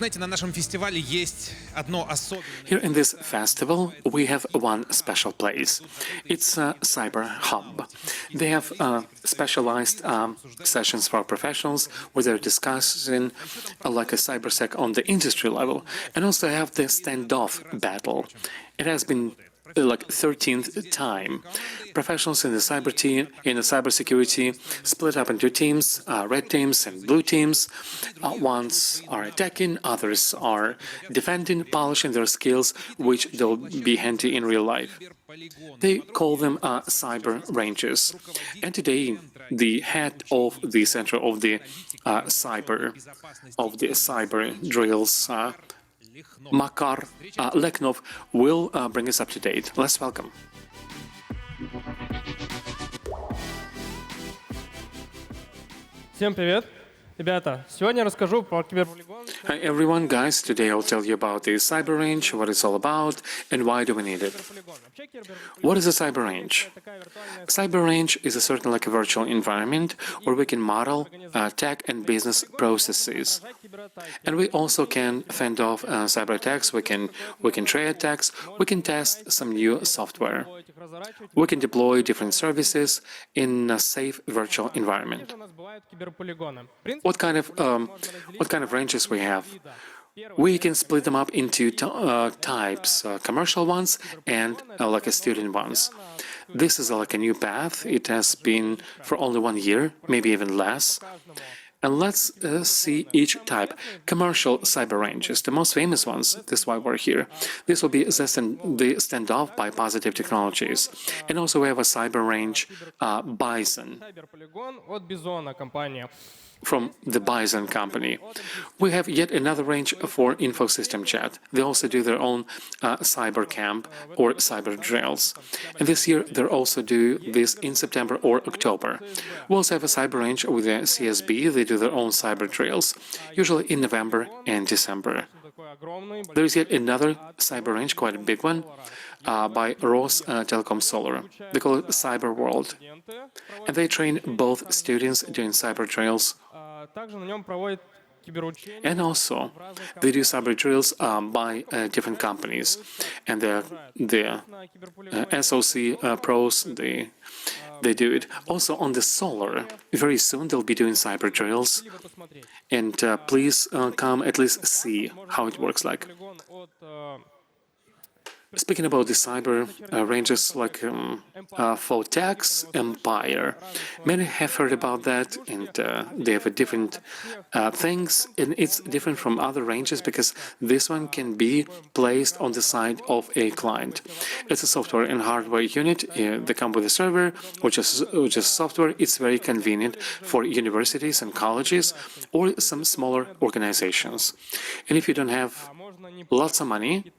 Here in this festival, we have one special place. It's a cyber hub. They have specialized sessions for professionals where they're discussing like a cybersec on the industry level, and also have the standoff battle. It has been like 13th time. Professionals in the cybersecurity split up into teams, red teams and blue teams. Ones are attacking, others are defending, polishing their skills, which they'll be handy in real life. They call them cyberranges. And today, the head of the center of the cyber drills, Makar Lyakhnov, will bring us up to date. Let's welcome. Всем привет! Ребята, сегодня расскажу про киберполигон. Hi everyone, guys. Today I'll tell you about the cyberrange, what it's all about, and why do we need it. What is a cyberrange? Cyberrange is a certain like a virtual environment where we can model tech and business processes, and we also can fend off cyber attacks. We can try attacks. We can test some new software. We can deploy different services in a safe virtual environment. What kind of ranges we have? We can split them up into types, commercial ones and like a student ones. This is like a new path. It has been for only 1 year, maybe even less. And let's see each type. Commercial cyberranges, the most famous ones, this is why we're here. This will be the standoff by Positive Technologies. And also we have a cyberrange Bison from the Bison company. We have yet another range for infosystem chat. They also do their own cyber camp or cyber drills. And this year they also do this in September or October. We also have a cyber range with the CSB. They do their own cyber drills, usually in November and December. There is yet another cyber range, quite a big one, by Telecom Solar. They call it Cyber World. And they train both students doing cyber drills, and also they do cyber drills by different companies. And the SOC pros, they do it. Also on the solar, very soon they'll be doing cyber drills. And please come at least see how it works like. Speaking about the cyber ranges like Photex, Empire, many have heard about that, and they have a different things, and it's different from other ranges because this one can be placed on the side of a client. It's a software and hardware unit. They come with a server, which is software. It's very convenient for universities and colleges or some smaller organizations. And if you don't have lots of money,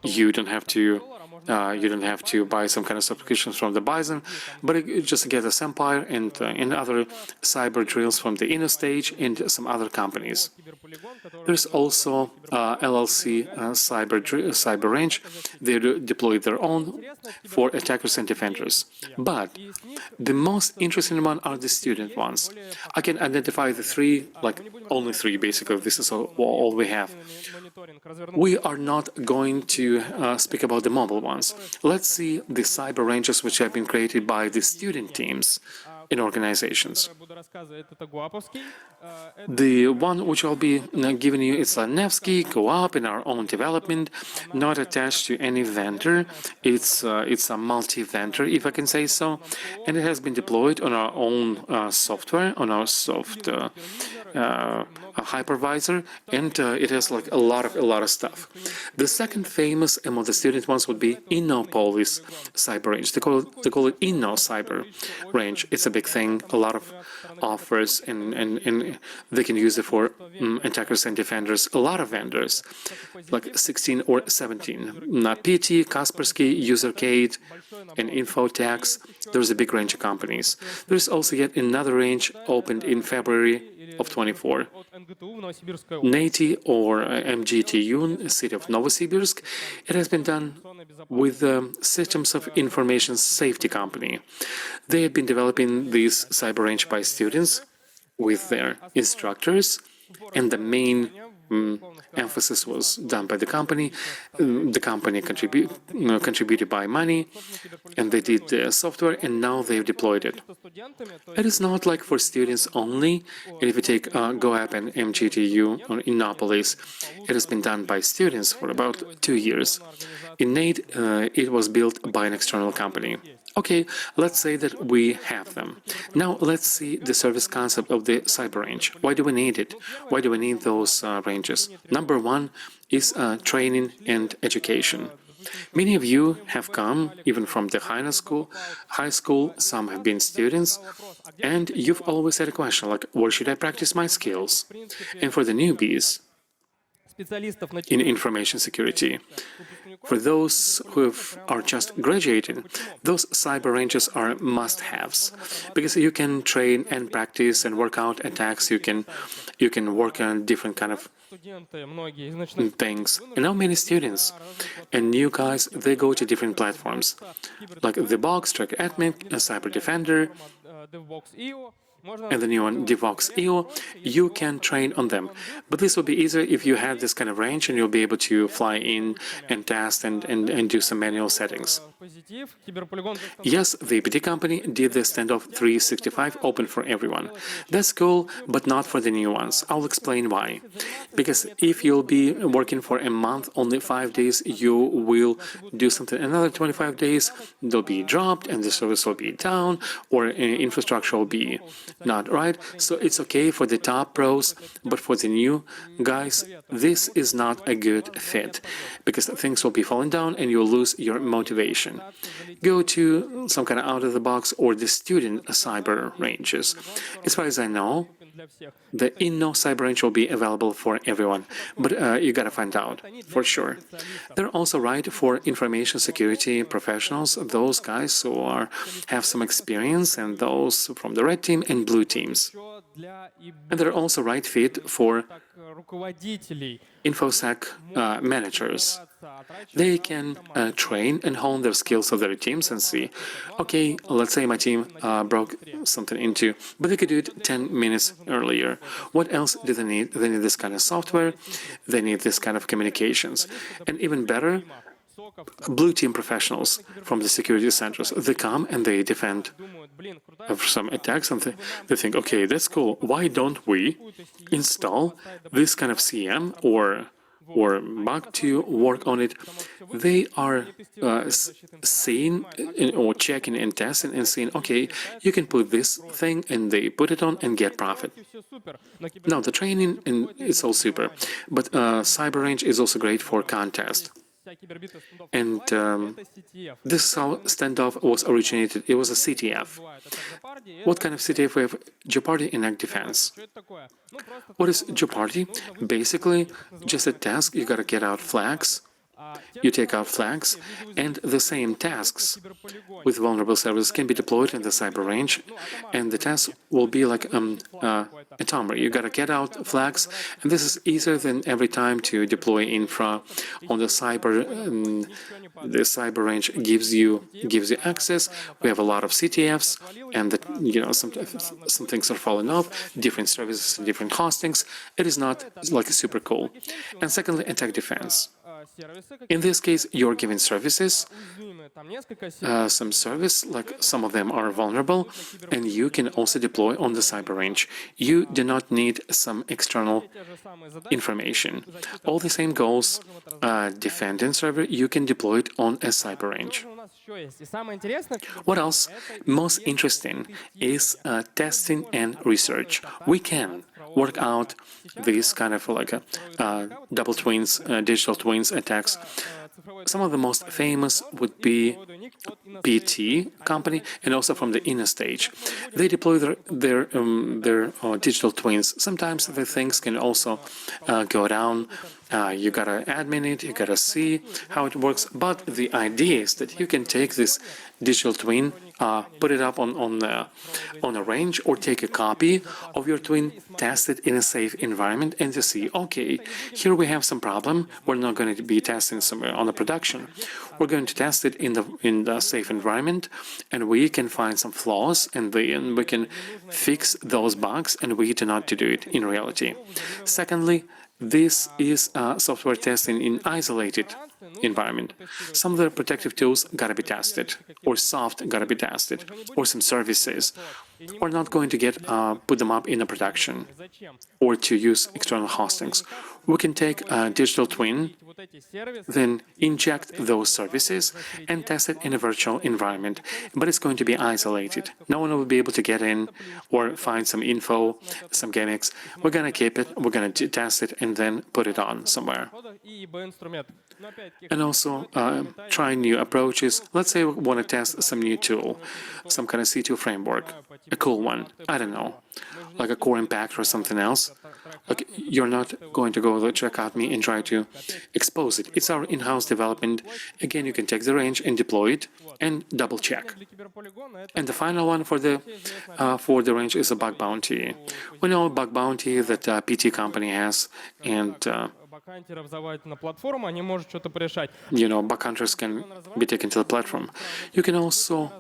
you don't have to buy some kind of subscriptions from the Bison, but you just get a Empire and other cyber drills from the InnoStage and some other companies. There's also LLC cyberrange. They deploy their own for attackers and defenders. But the most interesting one are the student ones. I can identify the three, like only three basically. This is all we have. We are not going to speak about the mobile ones. Let's see the cyber ranges which have been created by the student teams in organizations. The one which I'll be giving you is a Nevsky GUAP in our own development, not attached to any vendor. It's a multi-vendor, if I can say so, and it has been deployed on our own software, on our hypervisor, and it has like a lot of stuff. The second famous among the student ones would be Innopolis cyberrange. They call it Inno cyber range. It's a big thing, a lot of offers, and they can use it for attackers and defenders. A lot of vendors, like 16 or 17. PT, Kaspersky, UserCade, and Infotax. There's a big range of companies. There's also yet another range opened in February of 24. NATI or MGTU, city of Novosibirsk. It has been done with the Systems of Information Safety Company. They have been developing this cyber range by students with their instructors and the main emphasis was done by the company. The company contributed by money, and they did the software, and now they've deployed it. It is not like for students only. And if you take GUAP and MGTU or Innopolis, it has been done by students for about 2 years. In NAID, it was built by an external company. Okay, let's say that we have them. Now let's see the service concept of the cyberrange. Why do we need it? Why do we need those ranges? Number one is training and education. Many of you have come even from the high school, some have been students, and you've always had a question like, where should I practice my skills? And for the newbies in information security, for those who are just graduating, those cyberranges are must-haves, because you can train and practice and work out attacks. You can work on different kind of things. And now many students and new guys, they go to different platforms, like the box, Track Admin, Cyber Defender, and the new one, DevOps.io, you can train on them. But this will be easier if you have this kind of range and you'll be able to fly in and test and do some manual settings. Yes, the APT company did the standoff 365 open for everyone. That's cool, but not for the new ones. I'll explain why. Because if you'll be working for a month, only 5 days, you will do something. Another 25 days, they'll be dropped and the service will be down, or infrastructure will be not right. So it's okay for the top pros, but for the new guys, this is not a good fit, because things will be falling down and you'll lose your motivation. Go to some kind of out-of-the-box or the student cyber ranges. As far as I know, the Inno cyberrange will be available for everyone, but you gotta find out for sure. They're also right for information security professionals, those guys who have some experience, and those from the red team and blue teams. And they're also right fit for InfoSec managers. They can train and hone their skills of their teams and see, okay, let's say my team broke something into, but they could do it 10 minutes earlier. What else do they need? They need this kind of software, they need this kind of communications. And even better, blue team professionals from the security centers, they come and they defend some attacks, and they think, okay, that's cool. Why don't we install this kind of CM or bug to work on it? They are seeing or checking and testing and saying, okay, you can put this thing, and they put it on and get profit. Now the training, and it's all super, but cyberrange is also great for contest. And this is how standoff was originated. It was a CTF. What kind of CTF we have? Jeopardy in Act Defense. What is Jeopardy? Basically, just a task. You gotta get out flags. You take out flags, and the same tasks with vulnerable servers can be deployed in the cyber range, and the task will be like a timer. You gotta get out flags, and this is easier than every time to deploy infra on the cyber. The cyber range gives you access. We have a lot of CTFs, and some things are falling off. Different services, different hostings. It is not like super cool. And secondly, attack defense. In this case, you're giving services, some service, like some of them are vulnerable, and you can also deploy on the cyber range. You do not need some external information. All the same goals, defending server, you can deploy it on a cyber range. What else? Most interesting is testing and research. We can work out these kind of like double twins, digital twins attacks. Some of the most famous would be PT company, and also from the inner stage. They deploy their digital twins. Sometimes the things can also go down You gotta admin it, you gotta see how it works. But the idea is that you can take this digital twin, put it up on a range, or take a copy of your twin, test it in a safe environment, and to see, okay, here we have some problem. We're not going to be testing somewhere on the production. We're going to test it in the safe environment, and we can find some flaws, and we can fix those bugs, and we do not to do it in reality. Secondly, this is software testing in isolated environment. Some of the protective tools gotta be tested, or soft gotta be tested, or some services. We're not going to get put them up in a production or to use external hostings. We can take a digital twin, then inject those services and test it in a virtual environment, but it's going to be isolated. No one will be able to get in or find some info, some gimmicks. We're going to keep it, we're going to test it, and then put it on somewhere. And also try new approaches. Let's say we want to test some new tool, some kind of C2 framework, a cool one, I don't know, like a core impact or something else. Like, you're not going to go to Check.me and try to expose it. It's our in-house development. Again, you can take the range and deploy it and double check. And the final one for the range is a bug bounty. We know bug bounty that PT company has, and bug hunters can be taken to the platform. You can also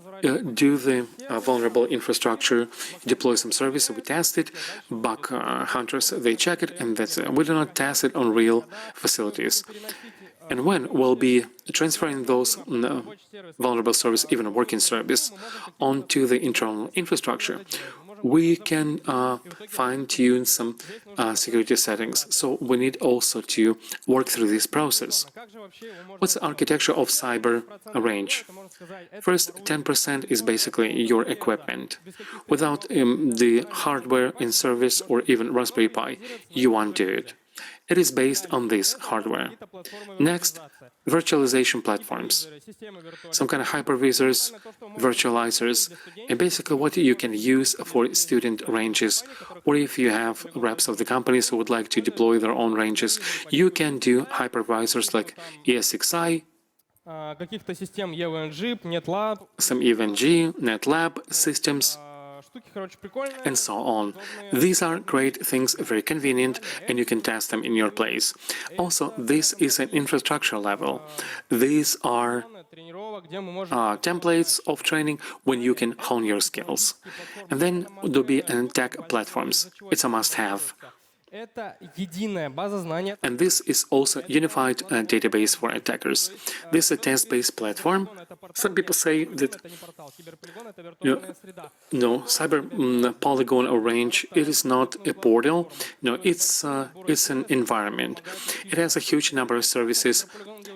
do the vulnerable infrastructure, deploy some service, we test it, bug hunters, they check it, and that's it. We do not test it on real facilities. And when we'll be transferring those vulnerable service, even a working service, onto the internal infrastructure, we can fine-tune some security settings. So we need also to work through this process. What's the architecture of cyberrange? First, 10% is basically your equipment. Without the hardware in service or even Raspberry Pi, you won't do it. It is based on this hardware. Next, virtualization platforms, some kind of hypervisors, virtualizers, and basically what you can use for student ranges, or if you have reps of the companies who would like to deploy their own ranges, you can do hypervisors like ESXi, some EVNG, NetLab systems, and so on. These are great things, very convenient, and you can test them in your place. Also, this is an infrastructure level. These are templates of training when you can hone your skills. And then there'll be tech platforms. It's a must-have. And this is also a unified database for attackers. This is a test-based platform. Some people say that no, cyber polygon or range, it is not a portal. No, it's an environment. It has a huge number of services.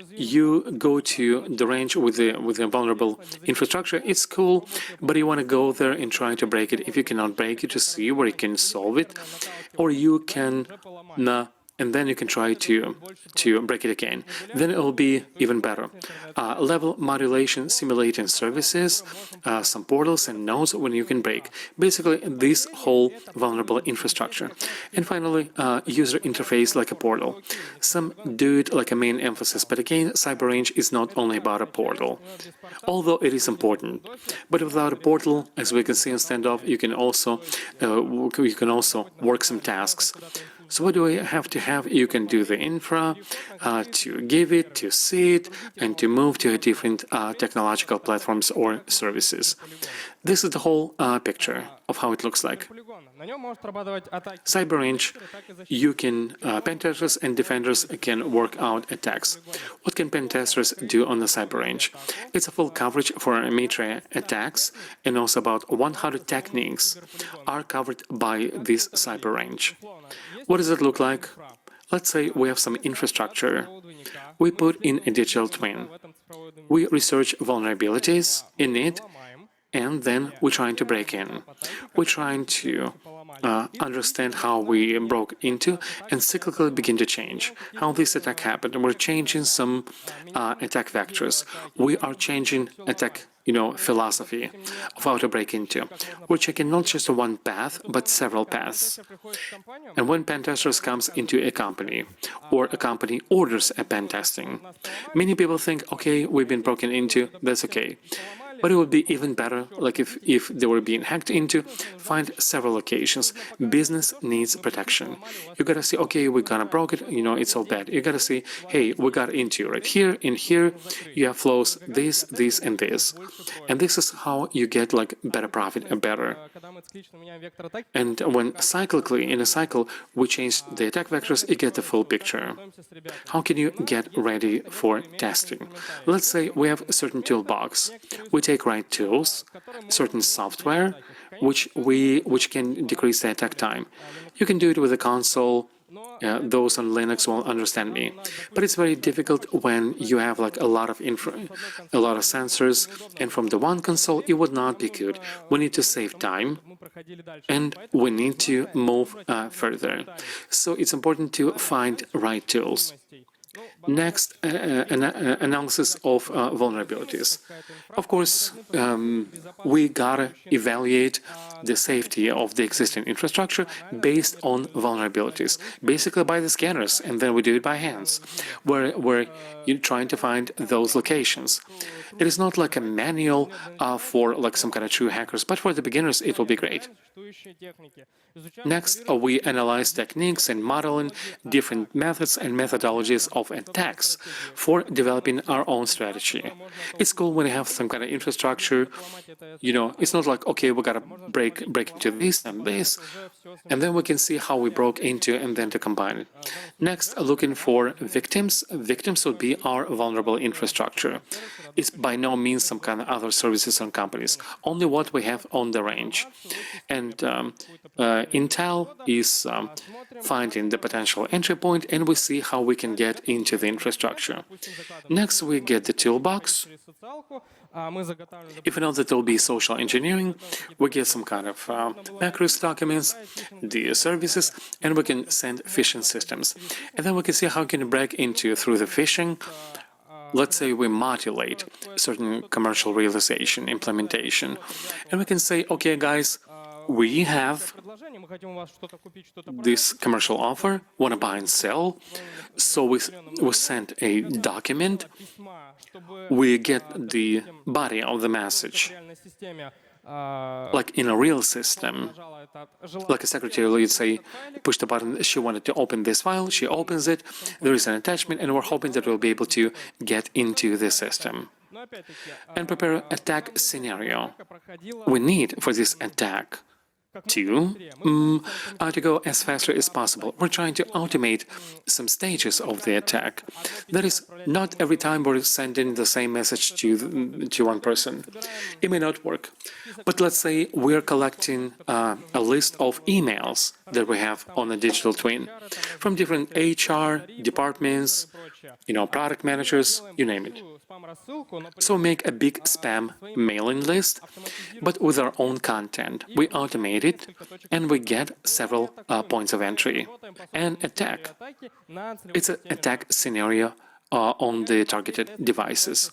You go to the range with the vulnerable infrastructure. It's cool, but you want to go there and try to break it. If you cannot break it, to see where you can solve it, or you can and then you can try to break it again. Then it will be even better. Level modulation simulating services, some portals and nodes when you can break. Basically, this whole vulnerable infrastructure. And finally, user interface like a portal. Some do it like a main emphasis, but again, cyberrange is not only about a portal, although it is important. But without a portal, as we can see in standoff, you can also work some tasks. So what do I have to have? You can do the infra, to give it, to see it, and to move to different technological platforms or services. This is the whole picture of how it looks like. CyberRange, you can, pentesters and defenders can work out attacks. What can pentesters do on the CyberRange? It's a full coverage for Mitre attacks, and also about 100 techniques are covered by this CyberRange. What does it look like? Let's say we have some infrastructure. We put in a digital twin. We research vulnerabilities in it, and then we're trying to break in. We're trying to understand how we broke into and cyclically begin to change, how this attack happened. We're changing some attack vectors. We are changing attack philosophy of how to break into. We're checking not just one path, but several paths. And when pen testers comes into a company, or a company orders a pen testing, many people think, okay, we've been broken into, that's okay. But it would be even better, like if they were being hacked into, find several locations. Business needs protection. You gotta see, okay, we got broke it, it's all bad. You gotta see, hey, we got into right here, in here, you have flows, this, and this. And this is how you get like better profit and better. And when cyclically, in a cycle, we change the attack vectors, you get the full picture. How can you get ready for testing? Let's say we have a certain toolbox. We take right tools, certain software, which can decrease the attack time. You can do it with a console. Those on Linux will understand me, but it's very difficult when you have like a lot of sensors, and from the one console it would not be good. We need to save time, and we need to move further. So it's important to find right tools. Next, analysis of vulnerabilities. Of course, we gotta evaluate the safety of the existing infrastructure based on vulnerabilities, basically by the scanners, and then we do it by hands, where you're trying to find those locations. It is not like a manual for like some kind of true hackers, but for the beginners it will be great. Next, we analyze techniques and modeling different methods and methodologies of attacks for developing our own strategy. It's cool when you have some kind of infrastructure. It's not like, okay, we gotta break into this and this, and then we can see how we broke into and then to combine it. Next, looking for victims. Victims would be our vulnerable infrastructure. It's by no means some kind of other services and companies, only what we have on the range. And Intel is finding the potential entry point, and we see how we can get into the infrastructure. Next, we get the toolbox. If you know that there will be social engineering, we get some kind of macros documents, the services, and we can send phishing systems. And then we can see how we can break into through the phishing. Let's say we modulate certain commercial realization, implementation, and we can say, okay, guys, we have this commercial offer, want to buy and sell. So we send a document, we get the body of the message, like in a real system. Like a secretary would say, push the button, she wanted to open this file, she opens it, there is an attachment, and we're hoping that we'll be able to get into the system and prepare attack scenario. We need for this attack to go as faster as possible. We're trying to automate some stages of the attack. That is, not every time we're sending the same message to one person. It may not work. But let's say we're collecting a list of emails that we have on a digital twin from different HR departments, product managers, you name it. So make a big spam mailing list, but with our own content. We automate it, and we get several points of entry and attack. It's an attack scenario on the targeted devices.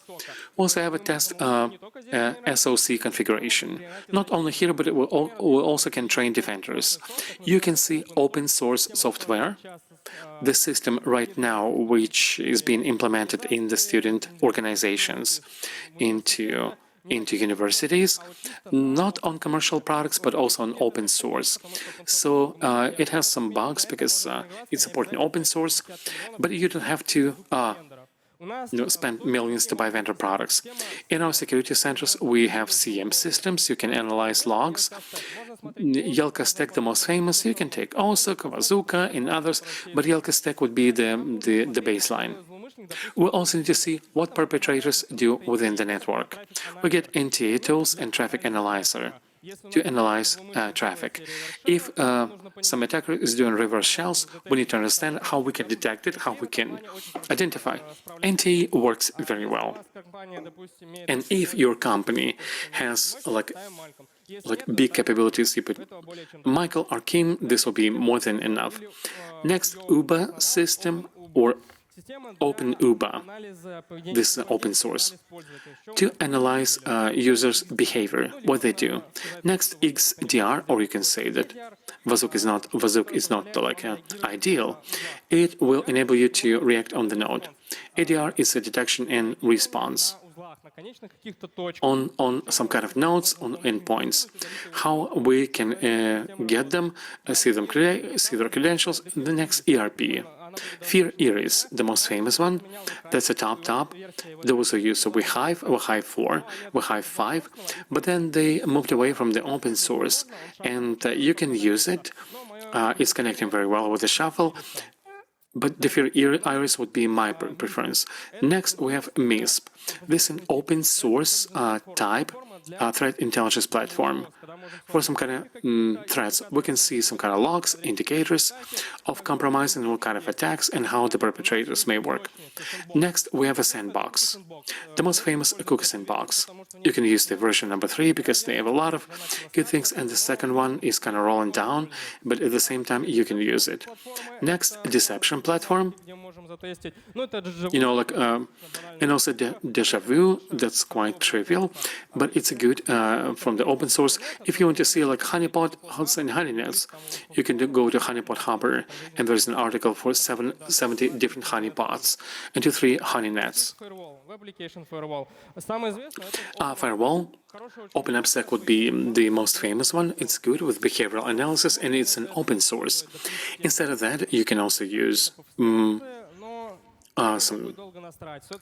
We also have a test SOC configuration. Not only here, but we also can train defenders. You can see open source software. The system right now, which is being implemented in the student organizations into universities, not on commercial products, but also on open source. So it has some bugs because it's supporting open source, but you don't have to spend millions to buy vendor products. In our security centers, we have CM systems. You can analyze logs. Yelka Stack, the most famous. You can take OSOC, Bazooka, and others, but Yelka Stack would be the baseline. We also need to see what perpetrators do within the network. We get NTA tools and traffic analyzer to analyze traffic. If some attacker is doing reverse shells, we need to understand how we can detect it, how we can identify. NTA works very well. And if your company has like big capabilities, you put Michael or Kim, this will be more than enough. Next, UBA system or OpenUBA, this is open source, to analyze users' behavior, what they do. Next, XDR, or you can say that Vazook is not like ideal. It will enable you to react on the node. ADR is a detection and response on some kind of nodes, on endpoints. How we can get them, see their credentials. The next, ERP. Fear Iris, the most famous one. That's a top. Those who use Hive 4, Hive 5, but then they moved away from the open source, and you can use it. It's connecting very well with the Shuffle, but the Fear Iris would be my preference. Next, we have MISP. This is an open source type threat intelligence platform. For some kind of threats, we can see some kind of logs, indicators of compromise and what kind of attacks and how the perpetrators may work. Next, we have a sandbox. The most famous cookie sandbox. You can use the version number 3 because they have a lot of good things, and the second one is kind of rolling down, but at the same time you can use it. Next, deception platform. And also Deja Vu, that's quite trivial, but it's a good from the open source. If you want to see like honeypot and honeynets, you can go to Honeypot Hopper, and there's an article for 70 different honeypots and 3 honeynets. Firewall, OpenAppSec would be the most famous one. It's good with behavioral analysis, and it's an open source. Instead of that, you can also use some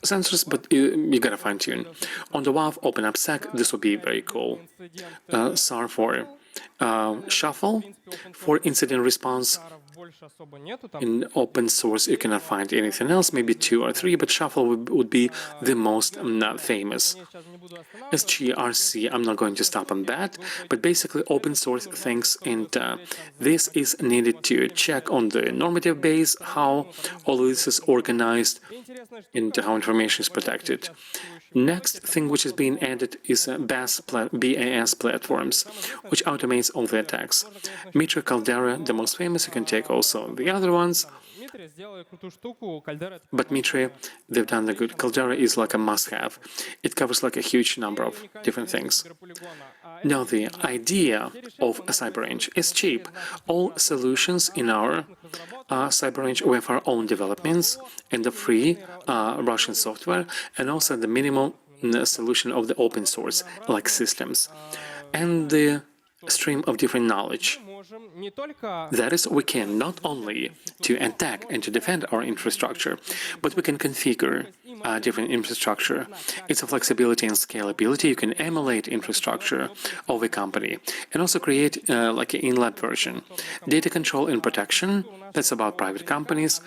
sensors, but you gotta fine-tune. On the WAF OpenAppSec, this would be very cool. SAR for Shuffle, for incident response. In open source, you cannot find anything else, maybe 2 or 3, but Shuffle would be the most famous. SGRC, I'm not going to stop on that, but basically open source things, and this is needed to check on the normative base, how all of this is organized, and how information is protected. Next thing which is being added is BAS platforms, which automates all the attacks. Mitra, Caldera, the most famous, you can take also the other ones. But Mitre, they've done the good. Caldera is like a must-have. It covers like a huge number of different things. Now, the idea of a cyberrange is cheap. All solutions in our cyberrange, we have our own developments and the free Russian software, and also the minimal solution of the open source, like systems, and the stream of different knowledge. That is, we can not only to attack and to defend our infrastructure, but we can configure different infrastructure. It's a flexibility and scalability. You can emulate infrastructure of a company and also create like an in-lab version. Data control and protection, that's about private companies.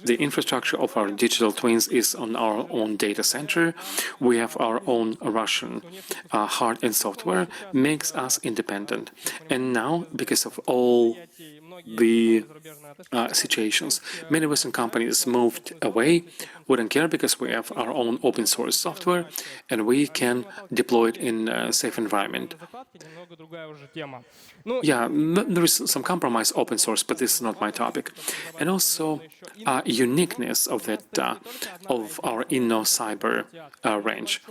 The infrastructure of our digital twins is on our own data center. We have our own Russian hard and software, makes us independent. And now, because of all the situations, many Western companies moved away. We don't care because we have our own open source software and we can deploy it in a safe environment. Yeah, there is some compromise open source, but this is not my topic. And also uniqueness of that of our InnoCyber range.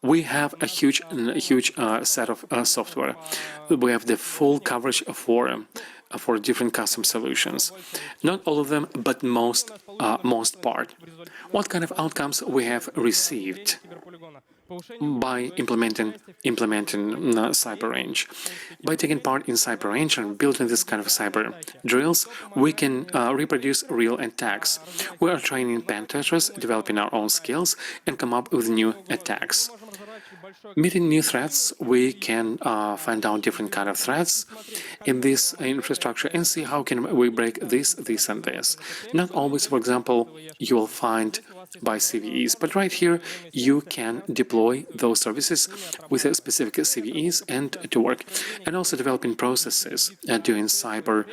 We have a huge set of software. We have the full coverage for different custom solutions. Not all of them, but most part. What kind of outcomes we have received by implementing cyberrange? By taking part in cyberrange and building this kind of cyber drills, we can reproduce real attacks. We are training pen testers, developing our own skills, and come up with new attacks. Meeting new threats, we can find out different kind of threats in this infrastructure and see how can we break this, and this. Not always, for example, you will find by CVEs, but right here you can deploy those services with a specific CVEs and to work. And also developing processes doing cyber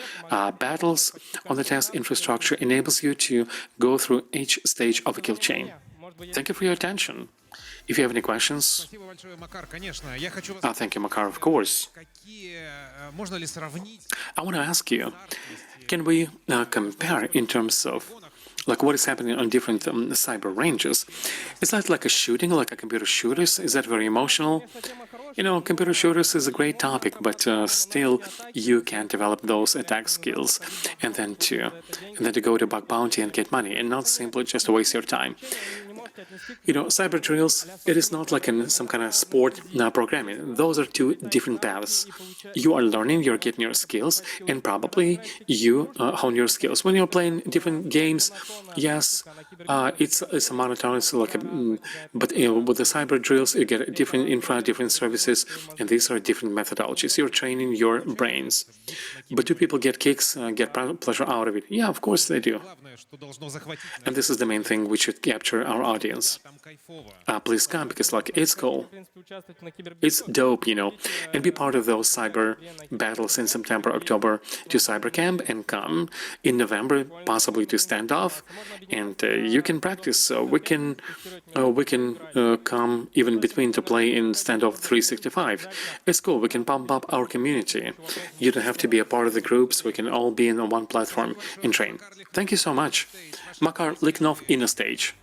battles on the test infrastructure enables you to go through each stage of a kill chain. Thank you for your attention. If you have any questions, thank you, Makar, of course. I want to ask you, can we compare in terms of like what is happening on different cyber ranges. Is that like a shooting, like a computer shooters? Is that very emotional? You know, computer shooters is a great topic, but still you can develop those attack skills and then to go to bug bounty and get money, and not simply just waste your time. You know, cyber drills, it is not like in some kind of sport programming. Those are two different paths. You are learning, you're getting your skills, and probably you hone your skills. When you're playing different games, yes, it's a monotonous, like but you know, with the cyber drills, you get different infra, different services, and these are different methodologies. You're training your brains. But do people get kicks, get pleasure out of it? Yeah, of course they do. And this is the main thing which should capture our audience. Please come, because like it's cool, it's dope, you know, and be part of those cyber battles in September, October to cyber camp, and come in November possibly to standoff, and you can practice. So we can come even between to play in standoff 365. It's cool. We can pump up our community. You don't have to be a part of the groups. We can all be in on one platform and train. Thank you so much. Makar Lyakhnov in a stage.